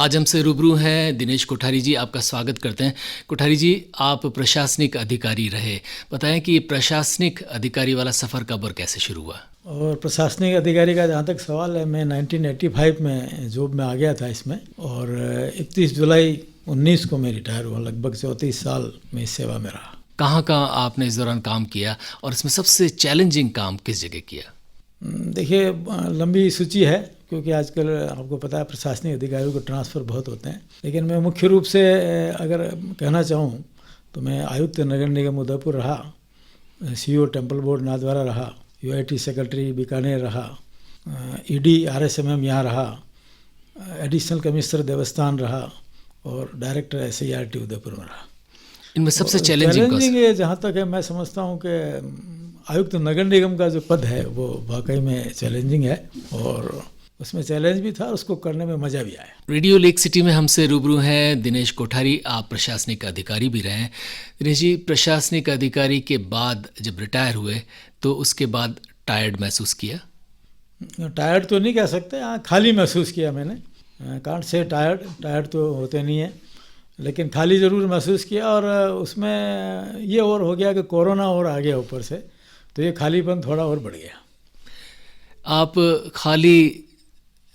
आज हमसे रूबरू हैं दिनेश कोठारी जी। आपका स्वागत करते हैं। कोठारी जी, आप प्रशासनिक अधिकारी रहे, बताएं कि प्रशासनिक अधिकारी वाला सफ़र कब और कैसे शुरू हुआ? और प्रशासनिक अधिकारी का जहाँ तक सवाल है, मैं 1985 में जॉब में आ गया था इसमें, और 31 जुलाई 19 को मैं रिटायर हुआ। लगभग 34 साल में इस सेवा में रहा। कहाँ कहाँ आपने इस दौरान काम किया और इसमें सबसे चैलेंजिंग काम किस जगह किया? देखिए, लंबी सूची है, क्योंकि आजकल आपको पता है प्रशासनिक अधिकारियों को ट्रांसफ़र बहुत होते हैं। लेकिन मैं मुख्य रूप से अगर कहना चाहूँ तो मैं आयुक्त नगर निगम उदयपुर रहा, CEO टेम्पल बोर्ड नाथद्वारा रहा, UIT सेक्रेटरी बीकानेर रहा, ED RSMM यहाँ रहा, एडिशनल कमिश्नर देवस्थान रहा, और डायरेक्टर SIRT उदयपुर में रहा। इनमें सबसे चैलेंजिंग जहाँ तक है, मैं समझता हूँ कि आयुक्त नगर निगम का जो पद है वो वाकई में चैलेंजिंग है, और उसमें चैलेंज भी था और उसको करने में मज़ा भी आया। रेडियो लेक सिटी में हमसे रूबरू हैं दिनेश कोठारी। आप प्रशासनिक अधिकारी भी रहे हैं। दिनेश जी, प्रशासनिक अधिकारी के बाद जब रिटायर हुए तो उसके बाद टायर्ड महसूस किया? टायर्ड तो नहीं कह सकते, हाँ खाली महसूस किया मैंने। कांट से टायर्ड तो होते नहीं है, लेकिन खाली ज़रूर महसूस किया। और उसमें ये और हो गया कि कोरोना और आ गया ऊपर से, तो ये खालीपन थोड़ा और बढ़ गया। आप खाली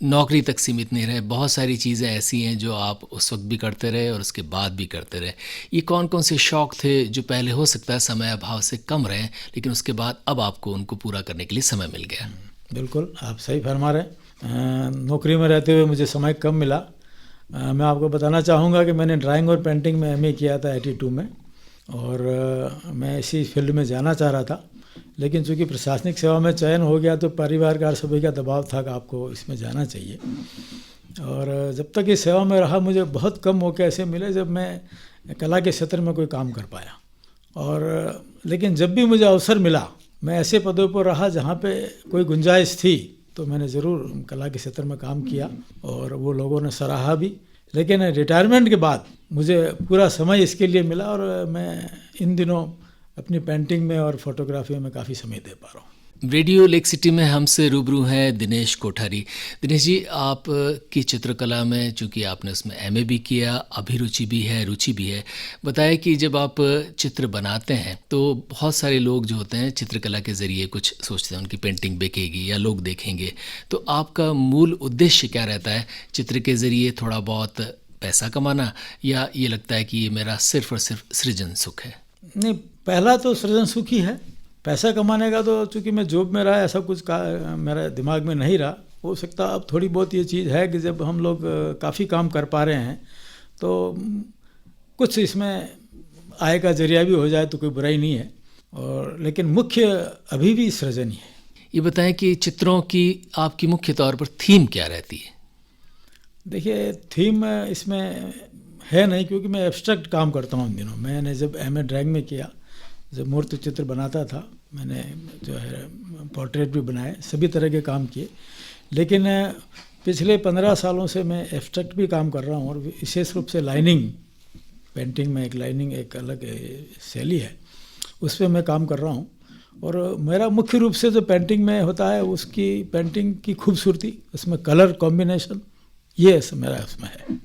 नौकरी तक सीमित नहीं रहे, बहुत सारी चीज़ें ऐसी हैं जो आप उस वक्त भी करते रहे और उसके बाद भी करते रहे। ये कौन कौन से शौक़ थे जो पहले हो सकता है समय अभाव से कम रहे, लेकिन उसके बाद अब आपको उनको पूरा करने के लिए समय मिल गया? बिल्कुल, आप सही फरमा रहे हैं। नौकरी में रहते हुए मुझे समय कम मिला। मैं आपको बताना चाहूँगा कि मैंने ड्राइंग और पेंटिंग में MA किया था 82 में, और मैं इसी फील्ड में जाना चाह रहा था। लेकिन चूँकि प्रशासनिक सेवा में चयन हो गया तो परिवार का सभी का दबाव था कि आपको इसमें जाना चाहिए। और जब तक इस सेवा में रहा, मुझे बहुत कम मौके ऐसे मिले जब मैं कला के क्षेत्र में कोई काम कर पाया। और लेकिन जब भी मुझे अवसर मिला, मैं ऐसे पदों पर रहा जहाँ पे कोई गुंजाइश थी, तो मैंने ज़रूर कला के क्षेत्र में काम किया और वो लोगों ने सराहा भी। लेकिन रिटायरमेंट के बाद मुझे पूरा समय इसके लिए मिला, और मैं इन दिनों अपनी पेंटिंग में और फोटोग्राफी में काफ़ी समय दे पा रहा हूँ। रेडियो लेक सिटी में हमसे रूबरू हैं दिनेश कोठारी। दिनेश जी, आप की चित्रकला में चूँकि आपने उसमें MA भी किया, अभिरुचि भी है, रुचि भी है, बताएं कि जब आप चित्र बनाते हैं तो बहुत सारे लोग जो होते हैं चित्रकला के ज़रिए कुछ सोचते हैं, उनकी पेंटिंग बिकेगी या लोग देखेंगे, तो आपका मूल उद्देश्य क्या रहता है? चित्र के ज़रिए थोड़ा बहुत पैसा कमाना, या ये लगता है कि ये मेरा सिर्फ और सिर्फ सृजन सुख है? नहीं, पहला तो सृजन सुख ही है। पैसा कमाने का तो चूँकि मैं जॉब में रहा, ऐसा कुछ का मेरे दिमाग में नहीं रहा। हो सकता अब थोड़ी बहुत ये चीज़ है कि जब हम लोग काफ़ी काम कर पा रहे हैं तो कुछ इसमें आय का जरिया भी हो जाए तो कोई बुराई नहीं है। और लेकिन मुख्य अभी भी सृजन ही है। ये बताएं कि चित्रों की आपकी मुख्य तौर पर थीम क्या रहती है? देखिए, थीम इसमें है नहीं, क्योंकि मैं एब्स्ट्रैक्ट काम करता हूँ इन दिनों। मैंने जब MA ड्राइंग में किया, जब मूर्ति चित्र बनाता था, मैंने जो है पोर्ट्रेट भी बनाए, सभी तरह के काम किए। लेकिन पिछले 15 सालों से मैं एब्स्ट्रैक्ट भी काम कर रहा हूँ, और विशेष रूप से लाइनिंग पेंटिंग में एक अलग शैली है, उस पर मैं काम कर रहा हूँ। और मेरा मुख्य रूप से जो पेंटिंग में होता है, उसकी पेंटिंग की खूबसूरती, उसमें कलर कॉम्बिनेशन, ये मेरा उसमें है।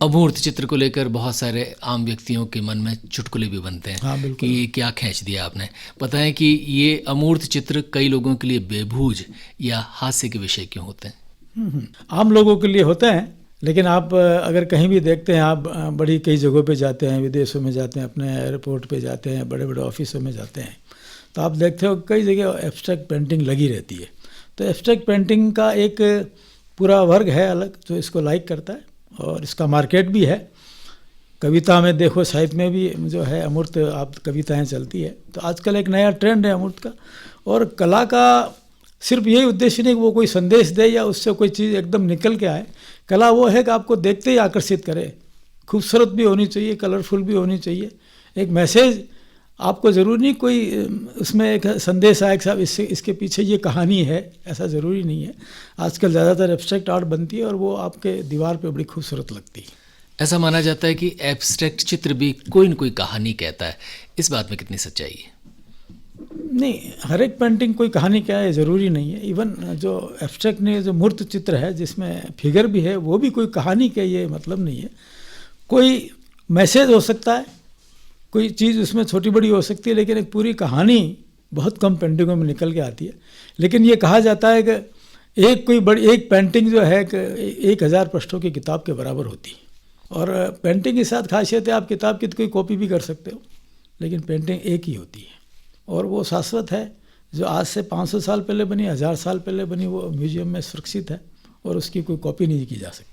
अमूर्त चित्र को लेकर बहुत सारे आम व्यक्तियों के मन में चुटकुले भी बनते हैं। हाँ, बिल्कुल। कि ये क्या खींच दिया आपने। पता है कि ये अमूर्त चित्र कई लोगों के लिए बेबूझ या हास्य के विषय क्यों होते हैं? आम लोगों के लिए होते हैं, लेकिन आप अगर कहीं भी देखते हैं, आप बड़ी कई जगहों पे जाते हैं, विदेशों में जाते हैं, अपने एयरपोर्ट पे जाते हैं, बड़े बड़े ऑफिसों में जाते हैं, तो आप देखते हो कई जगह एब्स्ट्रैक्ट पेंटिंग लगी रहती है। तो एब्स्ट्रैक्ट पेंटिंग का एक पूरा वर्ग है अलग जो इसको लाइक करता है, और इसका मार्केट भी है। कविता में देखो, साहित्य में भी जो है अमूर्त आप कविताएं चलती है। तो आजकल एक नया ट्रेंड है अमूर्त का। और कला का सिर्फ यही उद्देश्य नहीं कि वो कोई संदेश दे या उससे कोई चीज़ एकदम निकल के आए। कला वो है कि आपको देखते ही आकर्षित करे, खूबसूरत भी होनी चाहिए, कलरफुल भी होनी चाहिए, एक मैसेज। आपको ज़रूरी नहीं कोई उसमें एक संदेश आए कि साहब इसके पीछे ये कहानी है, ऐसा ज़रूरी नहीं है। आजकल ज़्यादातर एब्स्ट्रैक्ट आर्ट बनती है और वो आपके दीवार पे बड़ी खूबसूरत लगती है। ऐसा माना जाता है कि एब्स्ट्रैक्ट चित्र भी कोई न कोई कहानी कहता है, इस बात में कितनी सच्चाई है? नहीं, हर एक पेंटिंग कोई कहानी क्या है ज़रूरी नहीं है। इवन जो एब्स्ट्रैक्ट ने जो मूर्त चित्र है जिसमें फिगर भी है वो भी कोई कहानी का ये मतलब नहीं है। कोई मैसेज हो सकता है, कोई चीज़ उसमें छोटी बड़ी हो सकती है, लेकिन एक पूरी कहानी बहुत कम पेंटिंगों में निकल के आती है। लेकिन ये कहा जाता है कि एक पेंटिंग जो है कि 1000 पृष्ठों की किताब के बराबर होती है। और पेंटिंग के साथ खासियत है आप किताब की तो कोई कॉपी भी कर सकते हो, लेकिन पेंटिंग एक ही होती है और वो शाश्वत है। जो आज से 500 साल पहले बनी, 1000 साल पहले बनी, वो म्यूजियम में सुरक्षित है और उसकी कोई कॉपी नहीं की जा सकती।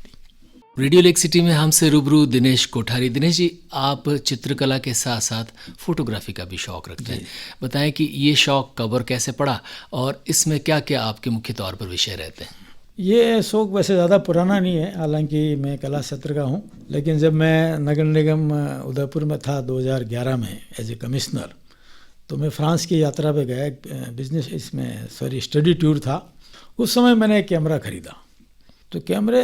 रेडियो लेक सिटी में हमसे रूबरू दिनेश कोठारी। दिनेश जी, आप चित्रकला के साथ साथ फोटोग्राफी का भी शौक़ रखते हैं। बताएं कि ये शौक़ कब और कैसे पड़ा और इसमें क्या क्या आपके मुख्य तौर पर विषय रहते हैं? ये शौक़ वैसे ज़्यादा पुराना नहीं है, हालांकि मैं कला क्षेत्र का हूँ, लेकिन जब मैं नगर निगम उदयपुर में था 2011 में एज ए कमिश्नर, तो मैं फ्रांस की यात्रा पे गया, स्टडी टूर था। उस समय मैंने एक कैमरा ख़रीदा। तो कैमरे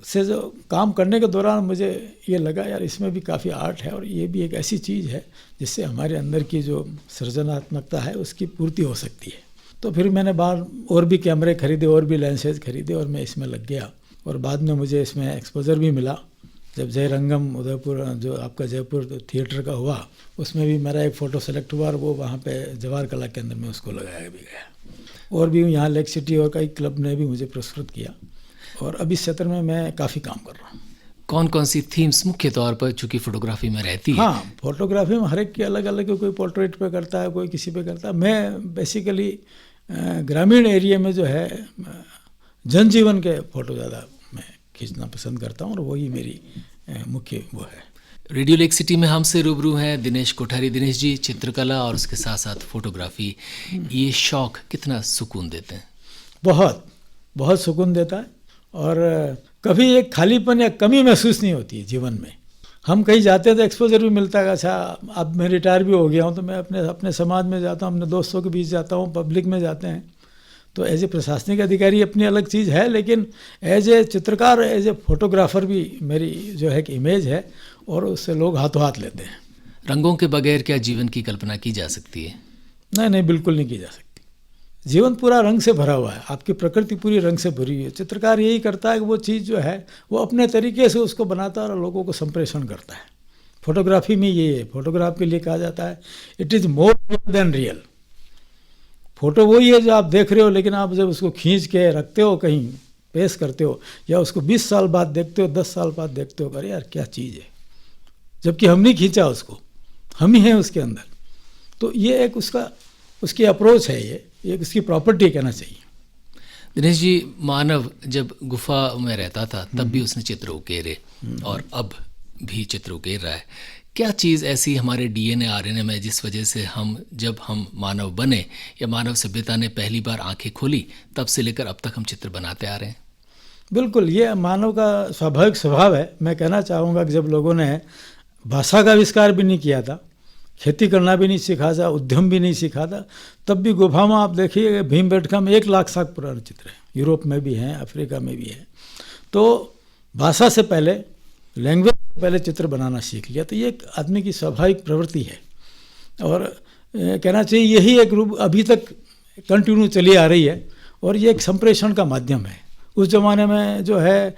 से जो काम करने के दौरान मुझे ये लगा यार इसमें भी काफ़ी आर्ट है और ये भी एक ऐसी चीज़ है जिससे हमारे अंदर की जो सृजनात्मकता है उसकी पूर्ति हो सकती है। तो फिर मैंने बाहर और भी कैमरे खरीदे और भी लेंसेज खरीदे और मैं इसमें लग गया। और बाद में मुझे इसमें एक्सपोजर भी मिला। जब जयरंगम उदयपुर जो आपका जयपुर थिएटर का हुआ, उसमें भी मेरा एक फ़ोटो सेलेक्ट हुआ और वो वहाँ पे जवाहर कला केंद्र में उसको लगाया भी गया। और भी यहाँ लेक सिटी और कई क्लब ने भी मुझे पुरस्कृत किया और अभी इस क्षेत्र में मैं काफ़ी काम कर रहा हूँ। कौन कौन सी थीम्स मुख्य तौर पर चूँकि फोटोग्राफी में रहती है? हाँ, फोटोग्राफी में हर एक की अलग अलग, कोई पोर्ट्रेट पे करता है, कोई किसी पे करता है। मैं बेसिकली ग्रामीण एरिया में जो है जनजीवन के फ़ोटो ज़्यादा मैं खींचना पसंद करता हूँ और वही मेरी मुख्य वो है। रेडियो लेक सिटी में हमसे रूबरू हैं दिनेश कोठारी। दिनेश जी, चित्रकला और उसके साथ साथ फोटोग्राफी, ये शौक़ कितना सुकून देते हैं? बहुत बहुत सुकून देता है और कभी एक खालीपन या कमी महसूस नहीं होती है जीवन में। हम कहीं जाते हैं तो एक्सपोजर भी मिलता है। अच्छा, अब मैं रिटायर भी हो गया हूँ तो मैं अपने समाज में जाता हूँ, अपने दोस्तों के बीच जाता हूँ, पब्लिक में जाते हैं। तो एज ए प्रशासनिक अधिकारी अपनी अलग चीज़ है, लेकिन एज ए चित्रकार, एज ए फोटोग्राफर भी मेरी जो है कि इमेज है और उससे लोग हाथों हाथ लेते हैं। रंगों के बगैर क्या जीवन की कल्पना की जा सकती है? नहीं, बिल्कुल नहीं की जा सकती। जीवन पूरा रंग से भरा हुआ है, आपकी प्रकृति पूरी रंग से भरी हुई है। चित्रकार यही करता है कि वो चीज़ जो है वो अपने तरीके से उसको बनाता है और लोगों को संप्रेषण करता है। फोटोग्राफी में ये है, फोटोग्राफ के लिए कहा जाता है it is more than real. Photo वही है जो आप देख रहे हो, लेकिन आप जब उसको खींच के रखते हो, कहीं पेश करते हो या उसको 20 साल बाद देखते हो, 10 साल बाद देखते हो, अरे यार क्या चीज़ है, जबकि हम नहीं खींचा उसको, हम ही हैं उसके अंदर। तो ये एक उसकी अप्रोच है, ये उसकी प्रॉपर्टी कहना चाहिए। दिनेश जी, मानव जब गुफा में रहता था तब भी उसने चित्र उकेरे और अब भी चित्र उकेर रहा है। क्या चीज़ ऐसी हमारे डीएनए आरएनए में जिस वजह से जब हम मानव बने या मानव सभ्यता ने पहली बार आंखें खोली तब से लेकर अब तक हम चित्र बनाते आ रहे हैं? बिल्कुल, ये मानव का स्वाभाविक स्वभाव है। मैं कहना चाहूँगा कि जब लोगों ने भाषा का आविष्कार भी नहीं किया था, खेती करना भी नहीं सीखा था, उद्यम भी नहीं सीखा था, तब भी गुफा में आप देखिए भीमबेटका में 1 लाख साल पुराने चित्र हैं। यूरोप में भी हैं, अफ्रीका में भी हैं। तो भाषा से पहले, लैंग्वेज से पहले चित्र बनाना सीख लिया। तो ये एक आदमी की स्वाभाविक प्रवृत्ति है और कहना चाहिए यही एक रूप अभी तक कंटिन्यू चली आ रही है और ये एक संप्रेषण का माध्यम है। उस ज़माने में जो है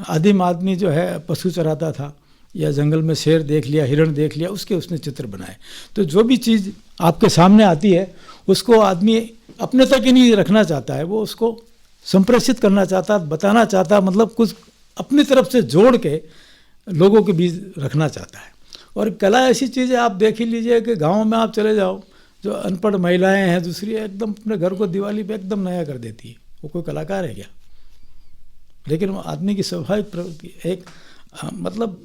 आदिम आदमी जो है पशु चराता था या जंगल में शेर देख लिया, हिरण देख लिया, उसने चित्र बनाए। तो जो भी चीज़ आपके सामने आती है उसको आदमी अपने तक ही नहीं रखना चाहता है, वो उसको संप्रेषित करना चाहता है, बताना चाहता है, मतलब कुछ अपनी तरफ से जोड़ के लोगों के बीच रखना चाहता है। और कला ऐसी चीज़ है, आप देख ही लीजिए कि गाँव में आप चले जाओ, जो अनपढ़ महिलाएं हैं दूसरी एकदम अपने घर को दिवाली पे एकदम नया कर देती है। वो कोई कलाकार है क्या? लेकिन वो आदमी की स्वाभाविक प्रवृत्ति। एक मतलब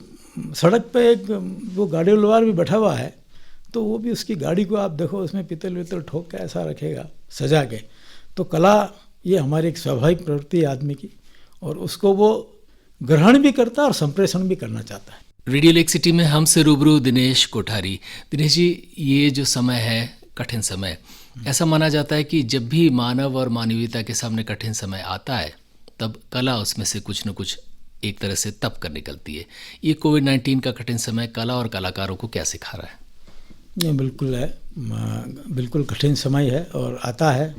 सड़क पे एक वो गाड़ी वाला भी बैठा हुआ है तो वो भी उसकी गाड़ी को आप देखो, उसमें पीतल वितल ठोक के ऐसा रखेगा सजा के। तो कला ये हमारी एक स्वाभाविक प्रवृत्ति है आदमी की और उसको वो ग्रहण भी करता है और संप्रेषण भी करना चाहता है। रेडियो लेक सिटी में हमसे रूबरू दिनेश कोठारी। दिनेश जी, ये जो समय है कठिन समय, ऐसा माना जाता है कि जब भी मानव और मानवीयता के सामने कठिन समय आता है तब कला उसमें से कुछ न कुछ एक तरह से तप कर निकलती है। ये कोविड-19 का कठिन समय कला और कलाकारों को क्या सिखा रहा है? नहीं, बिल्कुल है। बिल्कुल कठिन समय है और आता है।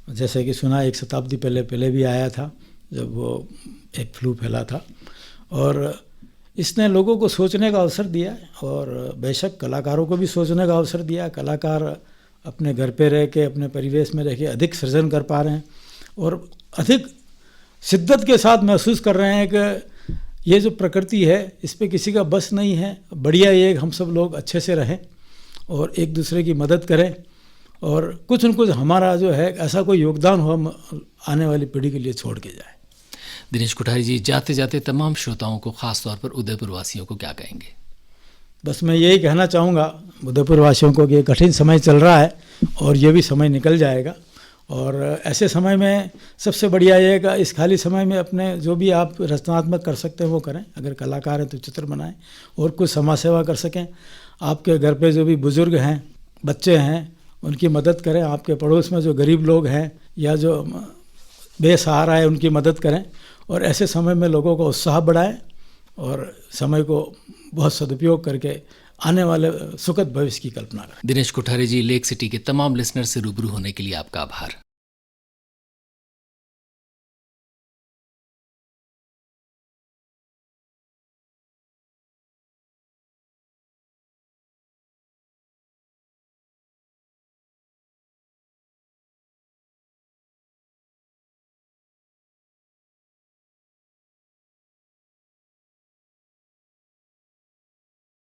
जैसे कि सुना 1 शताब्दी पहले भी आया था, जब वो एक फ्लू फैला था, और इसने लोगों को सोचने का अवसर दिया और बेशक कलाकारों को भी सोचने का अवसर दिया। कलाकार अपने घर पे रह के, अपने परिवेश में रह के अधिक सृजन कर पा रहे हैं और अधिक शिद्दत के साथ महसूस कर रहे हैं कि ये जो प्रकृति है इस पे किसी का बस नहीं है। बढ़िया ये हम सब लोग अच्छे से रहें और एक दूसरे की मदद करें और कुछ न कुछ हमारा जो है ऐसा कोई योगदान हो, हम आने वाली पीढ़ी के लिए छोड़ के जाए। दिनेश कोठारी जी, जाते जाते तमाम श्रोताओं को, ख़ास तौर पर उदयपुर वासियों को क्या कहेंगे? बस मैं यही कहना चाहूँगा उदयपुर वासियों को कि कठिन समय चल रहा है और ये भी समय निकल जाएगा। और ऐसे समय में सबसे बढ़िया ये है कि इस खाली समय में अपने जो भी आप रचनात्मक कर सकते हैं वो करें। अगर कलाकार हैं तो चित्र बनाएं और कुछ समाज सेवा कर सकें। आपके घर पे जो भी बुज़ुर्ग हैं, बच्चे हैं, उनकी मदद करें। आपके पड़ोस में जो गरीब लोग हैं या जो बेसहारा है उनकी मदद करें और ऐसे समय में लोगों का उत्साह बढ़ाएं और समय को बहुत सदुपयोग करके आने वाले सुखद भविष्य की कल्पना करें। दिनेश कोठारी जी, लेक सिटी के तमाम लिसनर से रूबरू होने के लिए आपका आभार।